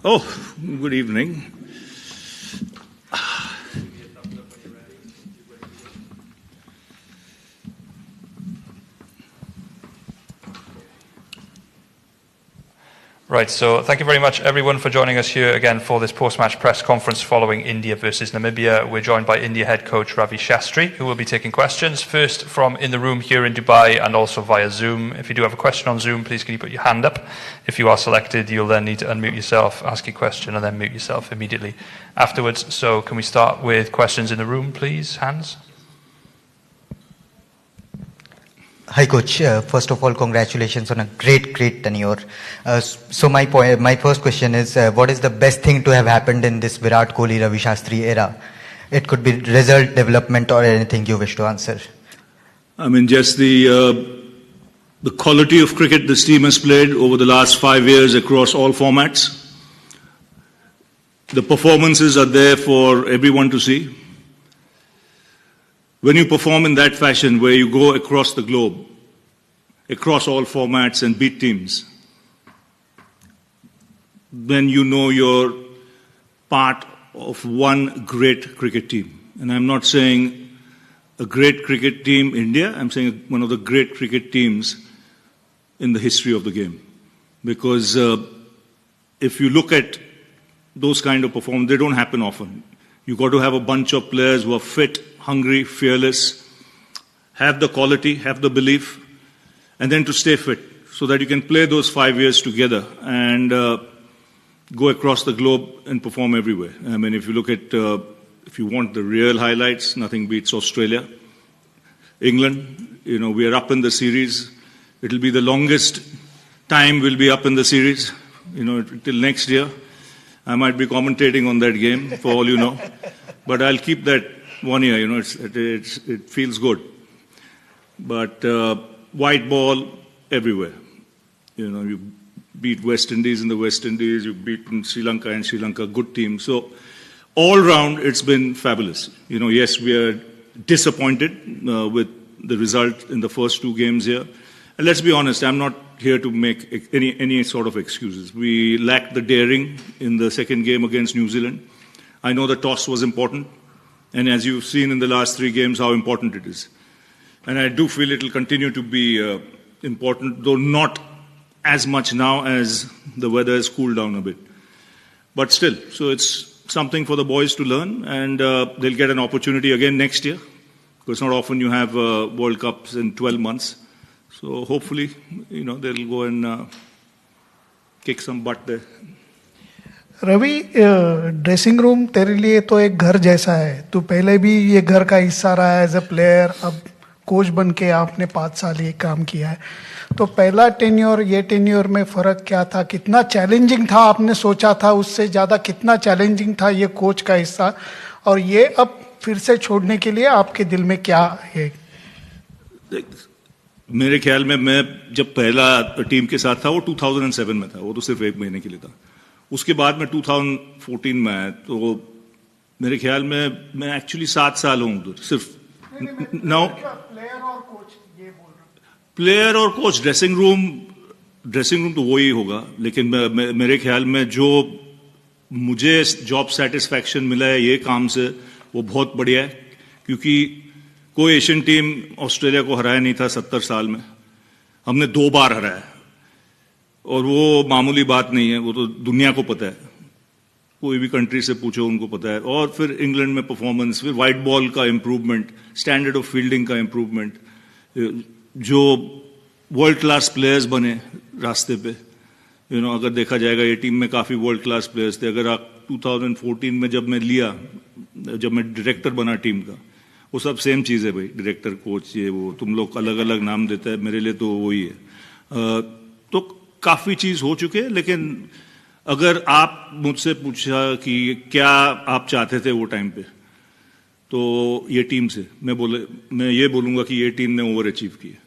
Oh, good evening. Right, so thank you very much everyone for joining us here again for this post-match press conference following India versus Namibia. We're joined by India head coach Ravi Shastri, who will be taking questions, first from in the room here in Dubai and also via Zoom. If you do have a question on Zoom, please can you put your hand up. If you are selected, you'll then need to unmute yourself, ask your question, and then mute yourself immediately afterwards. So can we start with questions in the room, please? Hands? Hi, Coach. First of all, congratulations on a great tenure. So my first question is, what is the best thing to have happened in this Virat Kohli Ravi Shastri era? It could be result, development, or anything you wish to answer. I mean, just the quality of cricket this team has played over the last 5 years across all formats. The performances are there for everyone to see. When you perform in that fashion, where you go across the globe, across all formats and beat teams, then you know you're part of one great cricket team. And I'm not saying a great cricket team, India, I'm saying one of the great cricket teams in the history of the game. Because if you look at those kind of performances, they don't happen often. You've got to have a bunch of players who are fit, hungry, fearless, have the quality, have the belief, and then to stay fit so that you can play those 5 years together and go across the globe and perform everywhere. I mean, if you look at, if you want the real highlights, nothing beats Australia. England, we are up in the series. It'll be the longest time we'll be up in the series, till next year. I might be commentating on that game, for all you know. But I'll keep that 1 year, it feels good. But white ball everywhere. You beat West Indies in the West Indies, you beat Sri Lanka and Sri Lanka, good team. So all round, it's been fabulous. Yes, we are disappointed with the result in the first 2 games here. And let's be honest, I'm not here to make any sort of excuses. We lacked the daring in the second game against New Zealand. I know the toss was important. And as you've seen in the last 3 games, how important it is. And I do feel it will continue to be important, though not as much now as the weather has cooled down a bit. But still, so it's something for the boys to learn, and they'll get an opportunity again next year, because not often you have World Cups in 12 months. So hopefully, they'll go and kick some butt there. Ravi, dressing room तेरे लिए तो एक घर जैसा है. तू पहले भी ये घर का हिस्सा रहा है एज ए प्लेयर. अब कोच बन के आपने 5 साल ये काम किया है. तो पहला टेन्योर ये टेन्योर में फ़र्क क्या था? कितना चैलेंजिंग था आपने सोचा था उससे ज़्यादा? कितना चैलेंजिंग था ये कोच का हिस्सा? और ये अब फिर से छोड़ने के लिए आपके दिल में क्या है? मेरे ख्याल में मैं जब पहला टीम के साथ था वो 2007 में था. वो तो सिर्फ 1 महीने के लिए था. उसके बाद में 2014 में आया. तो मेरे ख्याल में मैं एक्चुअली 7 साल हूँ उधर. सिर्फ प्लेयर और कोच ड्रेसिंग रूम तो वही होगा. लेकिन मेरे ख्याल में जो मुझे जॉब सेटिस्फैक्शन मिला है ये काम से, वो बहुत बढ़िया है. क्योंकि कोई एशियन टीम ऑस्ट्रेलिया को हराया नहीं था 70 साल में. हमने 2 बार हराया. और वो मामूली बात नहीं है, वो तो दुनिया को पता है. कोई भी कंट्री से पूछो उनको पता है. और फिर इंग्लैंड में परफॉर्मेंस, फिर वाइट बॉल का इंप्रूवमेंट, स्टैंडर्ड ऑफ फील्डिंग का इंप्रूवमेंट, जो वर्ल्ड क्लास प्लेयर्स बने रास्ते पे. अगर देखा जाएगा ये टीम में काफ़ी वर्ल्ड क्लास प्लेयर्स थे. अगर आप 2014 में जब मैं डायरेक्टर बना टीम का, वो सब सेम चीज़ है भाई. डायरेक्टर, कोच, ये वो तुम लोग अलग अलग नाम देता है, मेरे लिए तो वही है. तो काफ़ी चीज़ हो चुके हैं. लेकिन अगर आप मुझसे पूछा कि क्या आप चाहते थे वो टाइम पे, तो ये टीम से मैं ये बोलूँगा कि ये टीम ने ओवर अचीव किया.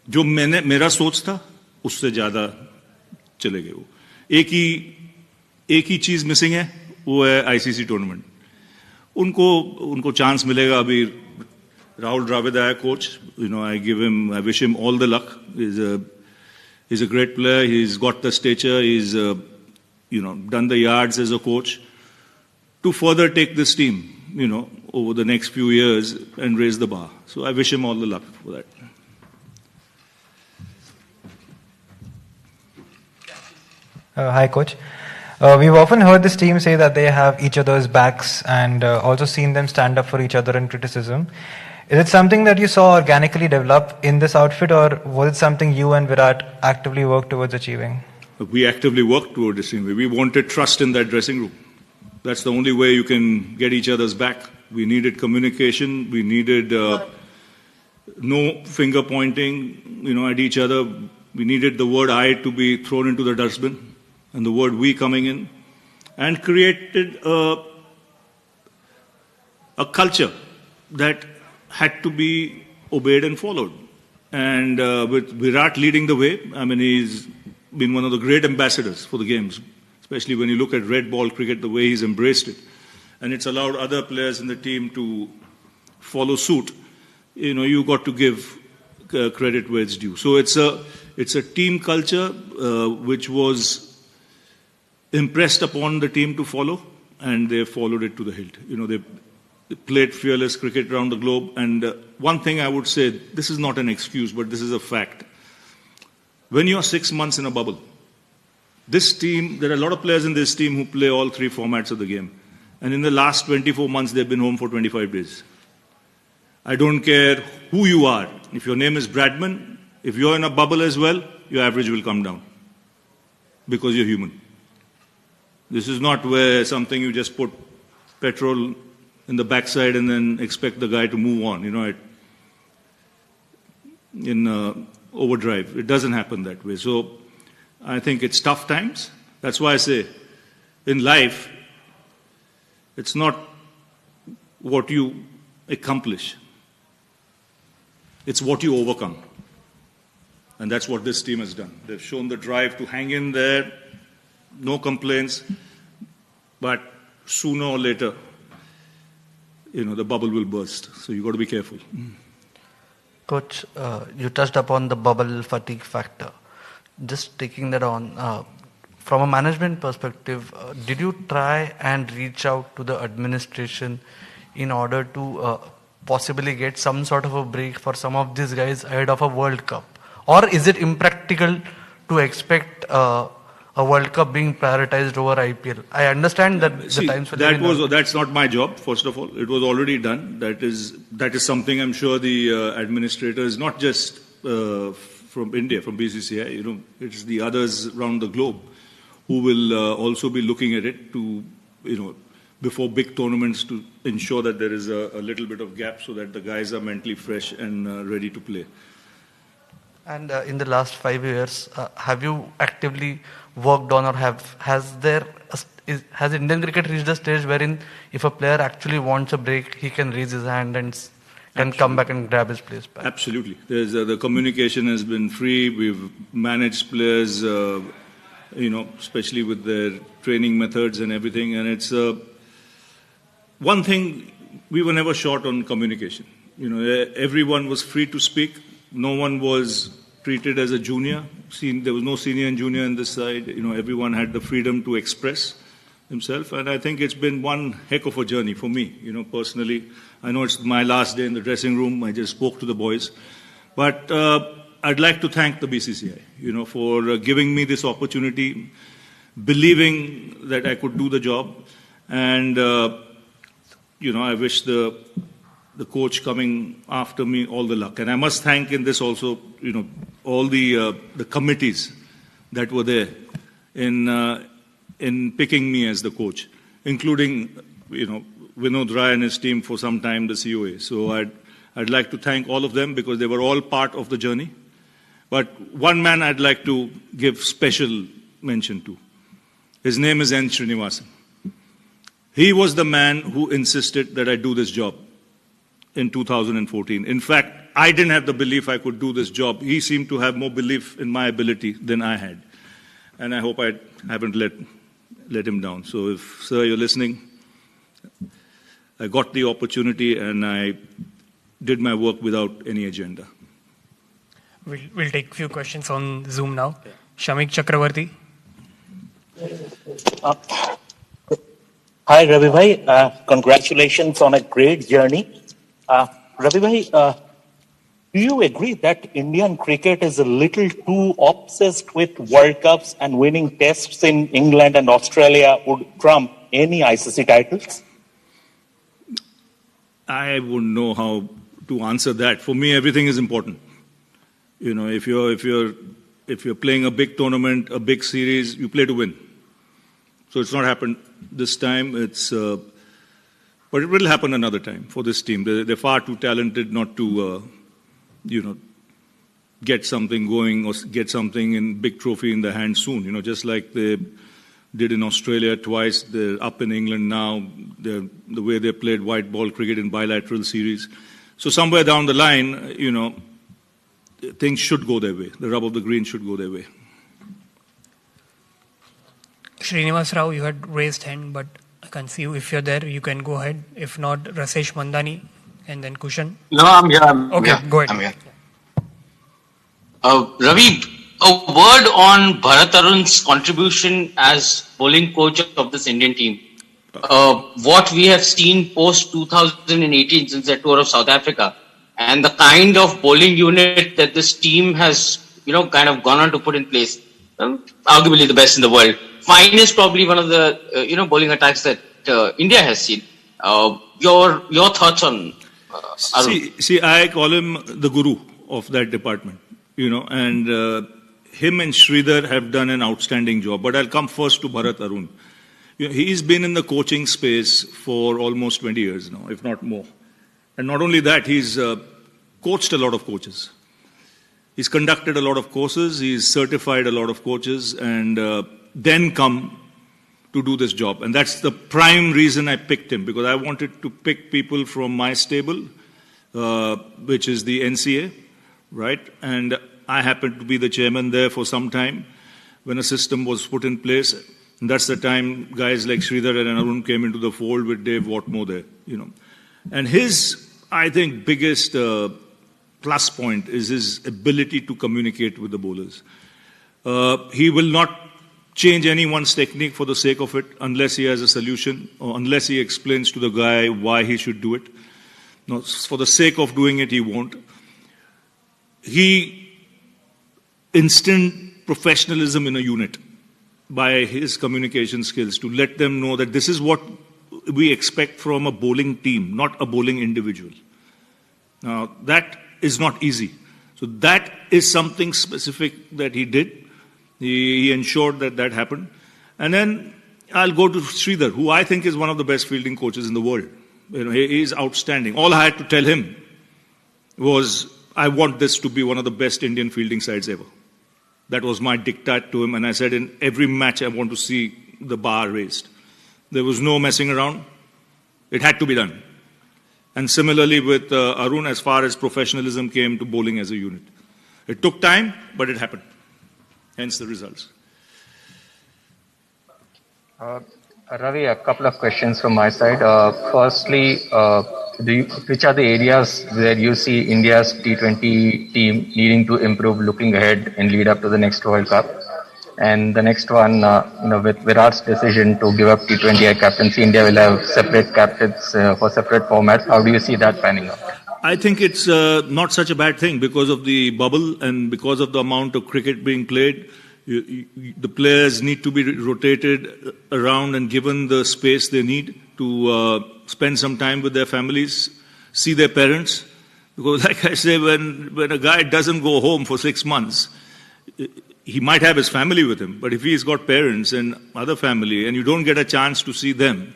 जो मेरा सोच था उससे ज़्यादा चले गए. वो एक ही चीज़ मिसिंग है, वो है आईसीसी टूर्नामेंट. उनको चांस मिलेगा. अभी राहुल द्रविड़ आया coach. I wish him all the luck. He's a great player. He's got the stature. done the yards as a coach to further take this team, over the next few years and raise the bar. So I wish him all the luck for that. Hi, Coach. We've often heard this team say that they have each other's backs and also seen them stand up for each other in criticism. Is it something that you saw organically develop in this outfit, or was it something you and Virat actively worked towards achieving? We actively worked towards this thing. We wanted trust in that dressing room. That's the only way you can get each other's back. We needed communication. We needed no finger pointing, at each other. We needed the word "I" to be thrown into the dustbin and the word "we" coming in, and created a culture that had to be obeyed and followed. And with Virat leading the way, he's been one of the great ambassadors for the games, especially when you look at red ball cricket, the way he's embraced it. And it's allowed other players in the team to follow suit. You got to give credit where it's due. So it's a team culture which was impressed upon the team to follow, and they followed it to the hilt. They played fearless cricket around the globe. And one thing I would say, this is not an excuse, but this is a fact. When you're 6 months in a bubble, this team, there are a lot of players in this team who play all three formats of the game. And in the last 24 months, they've been home for 25 days. I don't care who you are. If your name is Bradman, if you're in a bubble as well, your average will come down because you're human. This is not where something you just put petrol in the backside and then expect the guy to move on, in overdrive. It doesn't happen that way. So I think it's tough times. That's why I say, in life, it's not what you accomplish. It's what you overcome. And that's what this team has done. They've shown the drive to hang in there, no complaints, but sooner or later, the bubble will burst. So you've got to be careful. Coach, you touched upon the bubble fatigue factor. Just taking that on, from a management perspective, did you try and reach out to the administration in order to possibly get some sort of a break for some of these guys ahead of a World Cup? Or is it impractical to expect a World Cup being prioritized over IPL? I understand that the times for that's not my job. First of all, it was already done. That is something I'm sure the administrators, not just from India, from BCCI, it's the others around the globe who will also be looking at it to, before big tournaments, to ensure that there is a little bit of gap so that the guys are mentally fresh and ready to play. And in the last 5 years, have you actively worked on, or has Indian cricket reached a stage wherein if a player actually wants a break, he can raise his hand and can come back and grab his place back? Absolutely. The communication has been free. We've managed players, especially with their training methods and everything. And it's one thing, we were never short on communication. Everyone was free to speak. No one was treated as a junior. There was no senior and junior on this side. Everyone had the freedom to express himself. And I think it's been one heck of a journey for me, personally. I know it's my last day in the dressing room. I just spoke to the boys. But I'd like to thank the BCCI, for giving me this opportunity, believing that I could do the job. And, I wish the coach coming after me all the luck. And I must thank in this also, all the committees that were there in picking me as the coach, including, Vinod Rai and his team for some time, the COA. So I'd like to thank all of them because they were all part of the journey. But one man I'd like to give special mention to. His name is N. Srinivasan. He was the man who insisted that I do this job in 2014. In fact, I didn't have the belief I could do this job. He seemed to have more belief in my ability than I had. And I hope I haven't let him down. So if, sir, you're listening, I got the opportunity and I did my work without any agenda. We'll take a few questions on Zoom now. Yeah. Shamik Chakravarti. Hi, Ravi bhai. Congratulations on a great journey. Ravi bhai, do you agree that Indian cricket is a little too obsessed with World Cups and winning tests in England and Australia would trump any ICC titles? I wouldn't know how to answer that. For me, everything is important. You know, if you're playing a big tournament, a big series, you play to win. So it's not happened this time. But it will happen another time for this team. They're far too talented not to, get something going or get something in big trophy in their hand soon. You know, just like they did in Australia twice. They're up in England now. The way they played white ball cricket in bilateral series. So somewhere down the line, things should go their way. The rub of the green should go their way. Srinivas Rao, you had raised hand, but I can't see you. If you're there, you can go ahead. If not, Rasesh Mandani and then Kushan. No, I'm here. Okay, go ahead. I'm here. Ravi, a word on Bharat Arun's contribution as bowling coach of this Indian team. What we have seen post 2018 since the tour of South Africa and the kind of bowling unit that this team has, kind of gone on to put in place, arguably the best in the world. Fine is probably one of the, bowling attacks that India has seen. Your thoughts on Arun? See, I call him the guru of that department, and him and Sridhar have done an outstanding job. But I'll come first to Bharat Arun. He's been in the coaching space for almost 20 years now, if not more. And not only that, he's coached a lot of coaches. He's conducted a lot of courses, he's certified a lot of coaches, and then come to do this job. And that's the prime reason I picked him, because I wanted to pick people from my stable, which is the NCA, right? And I happened to be the chairman there for some time when a system was put in place. And that's the time guys like Sridhar and Arun came into the fold with Dave Watmore there, And his, I think, biggest plus point is his ability to communicate with the bowlers. He will not change anyone's technique for the sake of it unless he has a solution or unless he explains to the guy why he should do it. No, for the sake of doing it, he won't. He instilled professionalism in a unit by his communication skills to let them know that this is what we expect from a bowling team, not a bowling individual. Now, that is not easy. So that is something specific that he did. He ensured that that happened. And then I'll go to Sridhar, who I think is one of the best fielding coaches in the world. He is outstanding. All I had to tell him was, I want this to be one of the best Indian fielding sides ever. That was my diktat to him. And I said, in every match, I want to see the bar raised. There was no messing around. It had to be done. And similarly with Arun, as far as professionalism came to bowling as a unit. It took time, but it happened. Hence the results. Ravi, a couple of questions from my side. Firstly, which are the areas where you see India's T20 team needing to improve looking ahead and lead up to the next World Cup? And the next one, with Virat's decision to give up T20 captaincy, India will have separate captains for separate formats. How do you see that panning out? I think it's not such a bad thing because of the bubble and because of the amount of cricket being played. The players need to be rotated around and given the space they need to spend some time with their families, see their parents. Because like I say, when a guy doesn't go home for 6 months, he might have his family with him. But if he's got parents and other family and you don't get a chance to see them,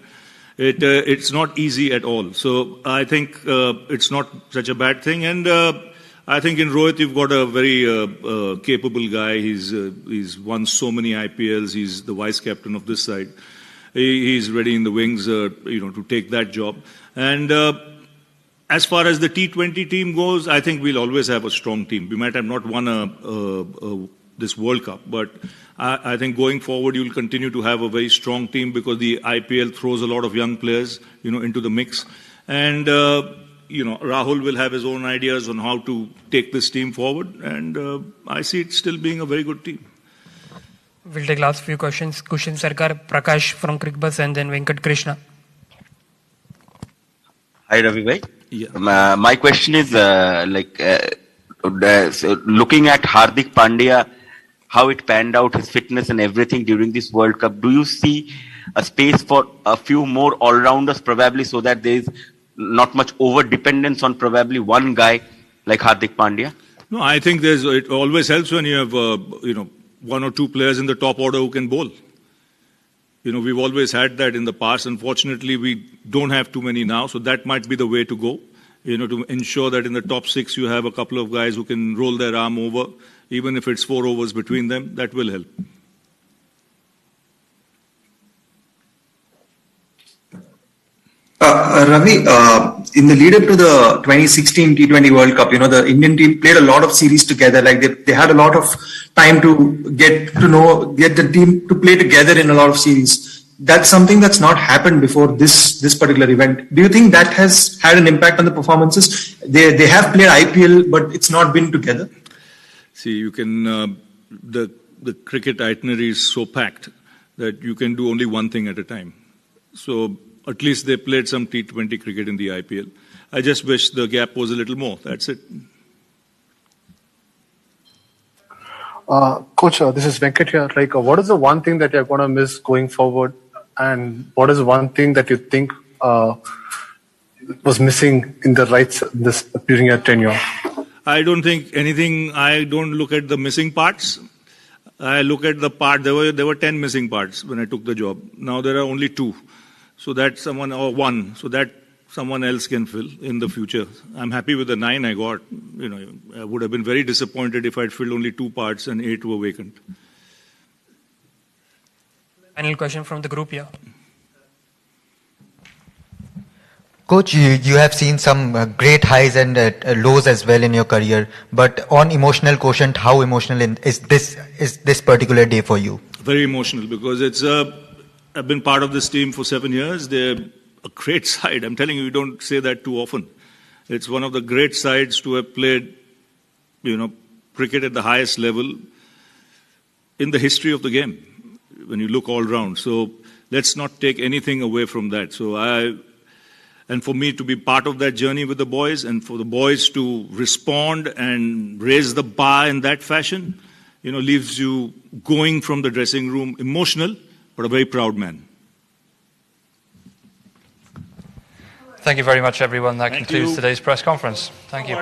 it's not easy at all. So I think it's not such a bad thing. And I think in Rohit, you've got a very capable guy. He's won so many IPLs. He's the vice captain of this side. He's ready in the wings, to take that job. And as far as the T20 team goes, I think we'll always have a strong team. We might have not won this World Cup, but I think going forward, you'll continue to have a very strong team because the IPL throws a lot of young players, into the mix. And Rahul will have his own ideas on how to take this team forward, and I see it still being a very good team. We'll take last few questions. Kushin Sarkar, Prakash from Crickbus, and then Venkat Krishna. Hi, Ravi bhai. Yeah. My question is so looking at Hardik Pandya, how it panned out, his fitness and everything during this World Cup. Do you see a space for a few more all-rounders probably, so that there is not much over-dependence on probably one guy like Hardik Pandya? No, I think it always helps when you have, one or two players in the top order who can bowl. We've always had that in the past. Unfortunately, we don't have too many now, so that might be the way to go. To ensure that in the top 6 you have a couple of guys who can roll their arm over, even if it's 4 overs between them, that will help. Ravi, in the lead up to the 2016 T20 World Cup, the Indian team played a lot of series together. Like they had a lot of time to get the team to play together in a lot of series. That's something that's not happened before this particular event. Do you think that has had an impact on the performances? They have played IPL, but it's not been together. See, you can the cricket itinerary is so packed that you can do only one thing at a time. So at least they played some T20 cricket in the IPL. I just wish the gap was a little more. That's it. Coach, this is Venkat here. What is the one thing that you're going to miss going forward? And what is one thing that you think was missing in the rights during your tenure? I don't think anything. I don't look at the missing parts. I look at the part. There were 10 missing parts when I took the job. Now there are only 2. So that someone, or 1, so that someone else can fill in the future. I'm happy with the 9 I got. I would have been very disappointed if I'd filled only 2 parts and 8 were vacant. Final question from the group here. Coach, you have seen some great highs and lows as well in your career. But on emotional quotient, how emotional is this particular day for you? Very emotional, because I've been part of this team for 7 years. They're a great side. I'm telling you don't say that too often. It's one of the great sides to have played, cricket at the highest level in the history of the game, when you look all round. So let's not take anything away from that. And for me to be part of that journey with the boys, and for the boys to respond and raise the bar in that fashion, leaves you going from the dressing room emotional, but a very proud man. Thank you very much, everyone. That concludes today's press conference. Thank you.